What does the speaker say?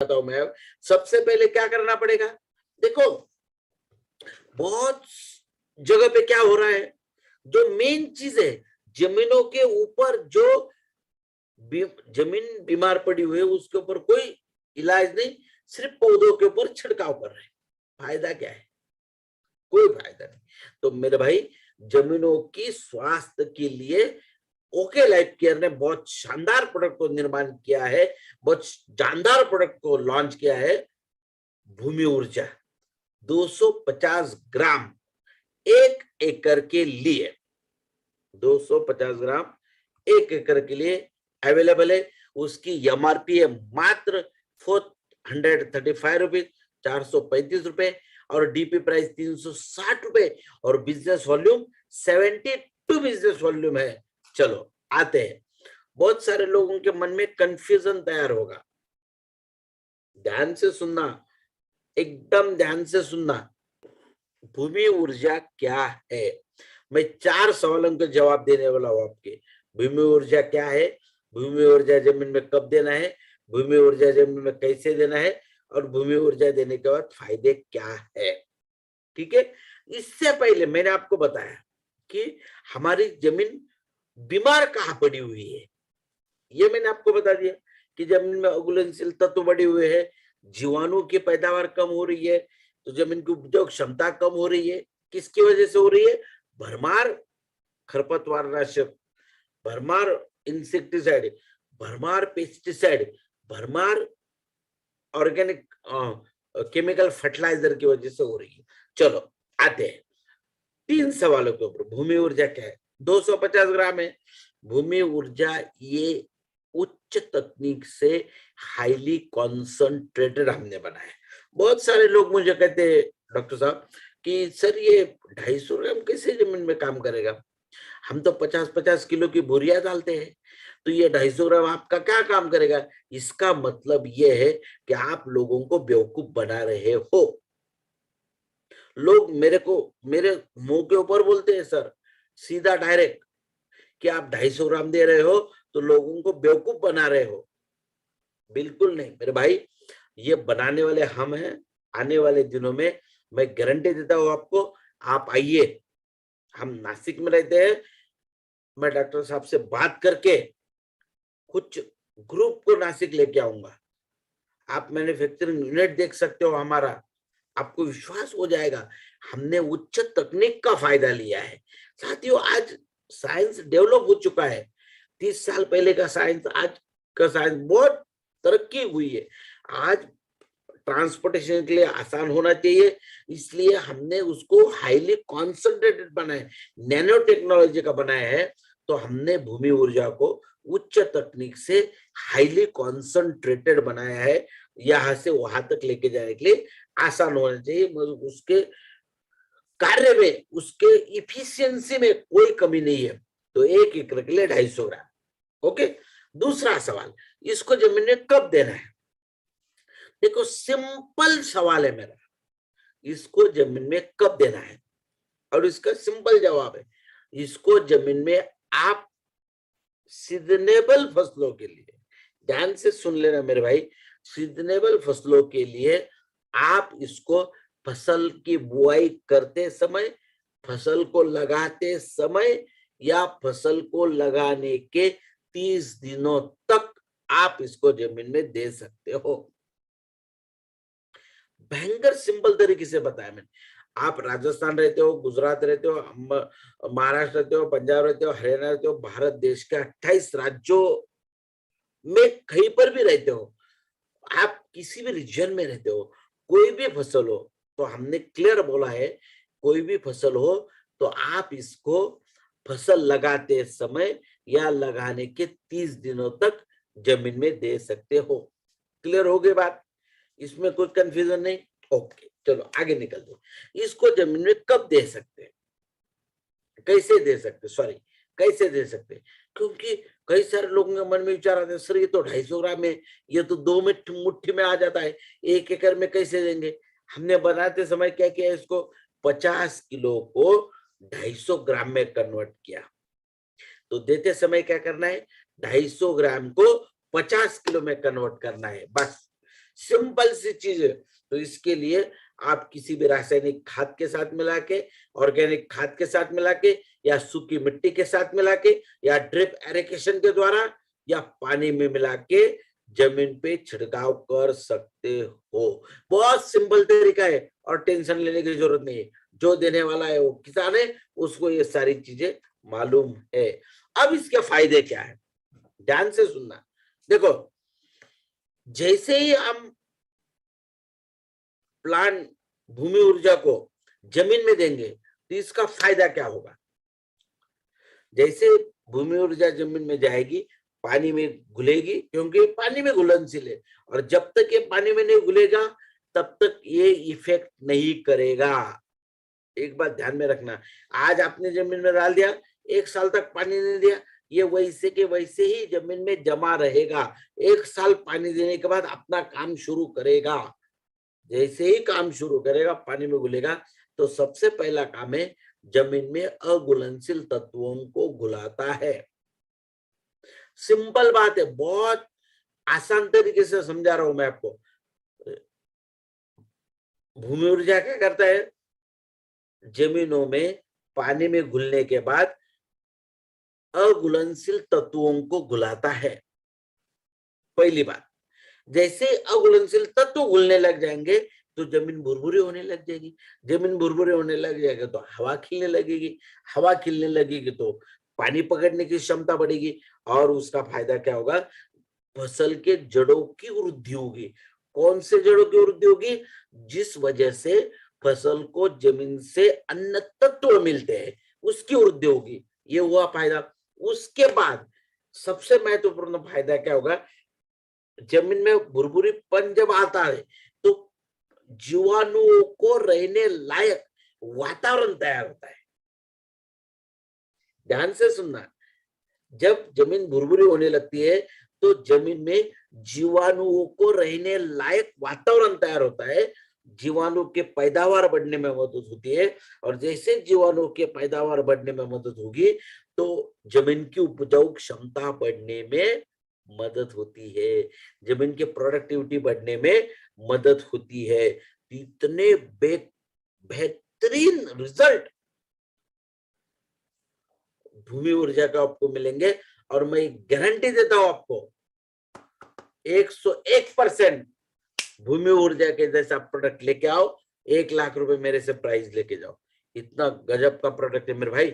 बताऊं मैं, सबसे पहले क्या करना पड़ेगा। देखो बहुत जगह पे क्या हो रहा है, जो मेन चीज है, जमीनों के ऊपर जो जमीन बीमार पड़ी हुई है उसके ऊपर कोई इलाज नहीं, सिर्फ पौधों के ऊपर छिड़काव कर रहे हैं। फायदा क्या है? कोई फायदा नहीं। तो मेरे भाई, जमीनों की स्वास्थ्य के लिए ओके लाइफ केयर ने बहुत शानदार प्रोडक्ट को निर्माण किया है, बहुत जानदार प्रोडक्ट को लॉन्च किया है। भूमि ऊर्जा 250 ग्राम 1 एकड़ के लिए, 250 ग्राम 1 एकड़ के लिए अवेलेबल है। उसकी एमआरपी है मात्र 435 रुपीज, 435 रुपए, और डीपी प्राइस 360 रुपए, और बिजनेस वॉल्यूम 72 बिजनेस वॉल्यूम है। चलो आते हैं। बहुत सारे लोगों के मन में कंफ्यूजन तैयार होगा, ध्यान से सुनना, एकदम ध्यान से सुनना। भूमि ऊर्जा क्या है? मैं 4 सवालों के जवाब देने वाला हूं आपके। भूमि ऊर्जा क्या है, भूमि ऊर्जा जमीन में कब देना है, भूमि ऊर्जा जमीन में कैसे देना है, और भूमि ऊर्जा देने के बाद फायदे क्या है। ठीक है, इससे पहले मैंने आपको बताया कि हमारी जमीन बीमार कहाँ पड़ी हुई है। ये मैंने आपको बता दिया कि जमीन में अघुलनशील तत्व बढ़े हुए हैं, जीवाणु की पैदावार कम हो रही है, तो जमीन की उपयोग क्षमता कम हो रही है। किसकी वजह से हो रही है? भरमार खरपतवार नाशक, भरमार इंसेक्टिसाइड, भरमार पेस्टिसाइड, भरमार ऑर्गेनिक केमिकल फर्टिलाइजर की वजह से हो रही है। चलो आते हैं 3 सवालों के ऊपर। भूमि ऊर्जा क्या है? 250 ग्राम है भूमि ऊर्जा। ये उच्च तकनीक से हाईली कॉन्संट्रेटेड हमने बनाया। बहुत सारे लोग मुझे कहते हैं डॉक्टर साहब कि सर ये 250 ग्राम कैसे जमीन में काम करेगा, हम तो 50-50 किलो की बोरियां डालते हैं, तो ये 250 ग्राम आपका क्या काम करेगा? इसका मतलब ये है कि आप लोगों को बेवकूफ बना रहे हो। लोग मेरे मुंह के ऊपर बोलते हैं सर, सीधा डायरेक्ट, कि आप 250 ग्राम दे रहे हो तो लोगों को बेवकूफ बना रहे हो। बिल्कुल नहीं मेरे भाई, ये बनाने वाले हम हैं। आने वाले दिनों में मैं गारंटी देता हूं आपको, आप आइए, हम नासिक में रहते हैं, मैं डॉक्टर साहब से बात करके कुछ ग्रुप को नासिक लेके आऊंगा। आप मैन्युफैक्चरिंग यूनिट देख सकते हो हमारा, आपको विश्वास हो जाएगा हमने उच्च तकनीक का फायदा लिया है। साथियों, आज साइंस डेवलप हो चुका है। 30 साल पहले का साइंस, आज का साइंस बहुत तरक्की हुई है। आज ट्रांसपोर्टेशन के लिए आसान होना चाहिए, इसलिए हमने उसको हाईली कॉन्सेंट्रेटेड बनाया, नैनो टेक्नोलॉजी का बनाया है। तो हमने भूमि ऊर्जा को उच्च तकनीक से हाईली कॉन्सेंट्रेटेड बनाया है, यहां से वहां तक लेके जाने के लिए आसान होना चाहिए। उसके कार्य में, उसके इफिशियंसी में कोई कमी नहीं है। तो 1 एकड़ के लिए 250 ग्राम। ओके, दूसरा सवाल, इसको जमीन में कब देना है? देखो सिंपल सवाल है मेरा, इसको जमीन में कब देना है, और इसका सिंपल जवाब है, इसको जमीन में आप सीजनेबल फसलों के लिए, ध्यान से सुन लेना मेरे भाई, सीजनेबल फसलों के लिए आप इसको फसल की बुआई करते समय, फसल को लगाते समय, या फसल को लगाने के 30 दिनों तक आप इसको जमीन में दे सकते हो। भयंकर सिंपल तरीके से बताया मैंने। आप राजस्थान रहते हो, गुजरात रहते हो, महाराष्ट्र रहते हो, पंजाब रहते हो, हरियाणा रहते हो, भारत देश के 28 राज्यों में कहीं पर भी रहते हो, आप किसी भी रीजन में रहते हो, कोई भी फसल हो, तो हमने क्लियर बोला है, कोई भी फसल हो तो आप इसको फसल लगाते समय या लगाने के 30 दिनों तक जमीन में दे सकते हो। क्लियर हो गई बात? इसमें कोई कंफ्यूजन नहीं। ओके, चलो आगे निकलते हैं। इसको जमीन में कब दे सकते हैं, कैसे दे सकते, सॉरी कैसे दे सकते? क्योंकि कई सारे लोगों के मन में विचार आते हैं, सर ये तो 250 ग्राम में, ये तो 2 मुट्ठी में आ जाता है, 1 एकड़ में कैसे देंगे? हमने बनाते समय क्या किया, इसको 50 किलो को 250 ग्राम में कन्वर्ट किया। तो देते समय क्या करना है, 250 ग्राम को 50 किलो में कन्वर्ट करना है, बस सिंपल सी चीज है। तो इसके लिए आप किसी भी रासायनिक खाद के साथ मिला के, ऑर्गेनिक खाद के साथ मिला के, या सूखी मिट्टी के साथ मिला के, या ड्रिप इरिगेशन के द्वारा, या पानी में मिला के जमीन पे छिड़काव कर सकते हो। बहुत सिंपल तरीका है और टेंशन लेने की जरूरत नहीं है। जो देने वाला है वो किसान है, उसको ये सारी चीजें मालूम है। अब इसके फायदे क्या है, ध्यान से सुनना। देखो, जैसे ही हम प्लांट भूमि ऊर्जा को जमीन में देंगे तो इसका फायदा क्या होगा। जैसे भूमि ऊर्जा जमीन में जाएगी, पानी में घुलेगी, क्योंकि पानी में घुलनशील है, और जब तक ये पानी में नहीं घुलेगा तब तक ये इफेक्ट नहीं करेगा। एक बात ध्यान में रखना, आज आपने जमीन में डाल दिया, 1 साल तक पानी नहीं दिया, ये वैसे के वैसे ही जमीन में जमा रहेगा। 1 साल पानी देने के बाद अपना काम शुरू करेगा। जैसे ही काम शुरू करेगा, पानी में घुलेगा, तो सबसे पहला काम है जमीन में अघुलनशील तत्वों को घुलाता है। सिंपल बात है, बहुत आसान तरीके से समझा रहा हूं मैं आपको। भूमि ऊर्जा क्या करता है, जमीनों में पानी में घुलने के बाद अघुलनशील तत्वों को घुलाता है। पहली बात, जैसे अघुलनशील तत्व घुलने लग जाएंगे तो जमीन भुरभुरी होने लग जाएगी। जमीन भुरभुरी होने लग जाएगा तो हवा खिलने लगेगी। हवा खिलने लगेगी तो पानी पकड़ने की क्षमता बढ़ेगी, और उसका फायदा क्या होगा, फसल के जड़ों की वृद्धि होगी। कौन से जड़ों की वृद्धि होगी, जिस वजह से फसल को जमीन से अन्य तत्व मिलते हैं, उसकी वृद्धि होगी। ये हुआ फायदा। उसके बाद सबसे महत्वपूर्ण फायदा क्या होगा, जमीन में भुरभुरीपन जब आता है तो जीवाणुओं को रहने लायक वातावरण तैयार होता है। ध्यान से सुनना, जब जमीन भुरभुरी होने लगती है तो जमीन में जीवाणुओं को रहने लायक वातावरण तैयार होता है। जीवाणु के पैदावार बढ़ने में मदद होती है, और जैसे जीवाणु के पैदावार बढ़ने में मदद होगी तो जमीन की उपजाऊ क्षमता बढ़ने में मदद होती है, जमीन की प्रोडक्टिविटी बढ़ने में मदद होती है। इतने बेहतरीन रिजल्ट भूमि ऊर्जा का आपको मिलेंगे, और मैं गारंटी देता हूं आपको 101% भूमि ऊर्जा के जैसा प्रोडक्ट लेके आओ, 1 लाख रुपए मेरे से प्राइस लेके जाओ। इतना गजब का प्रोडक्ट है मेरे भाई,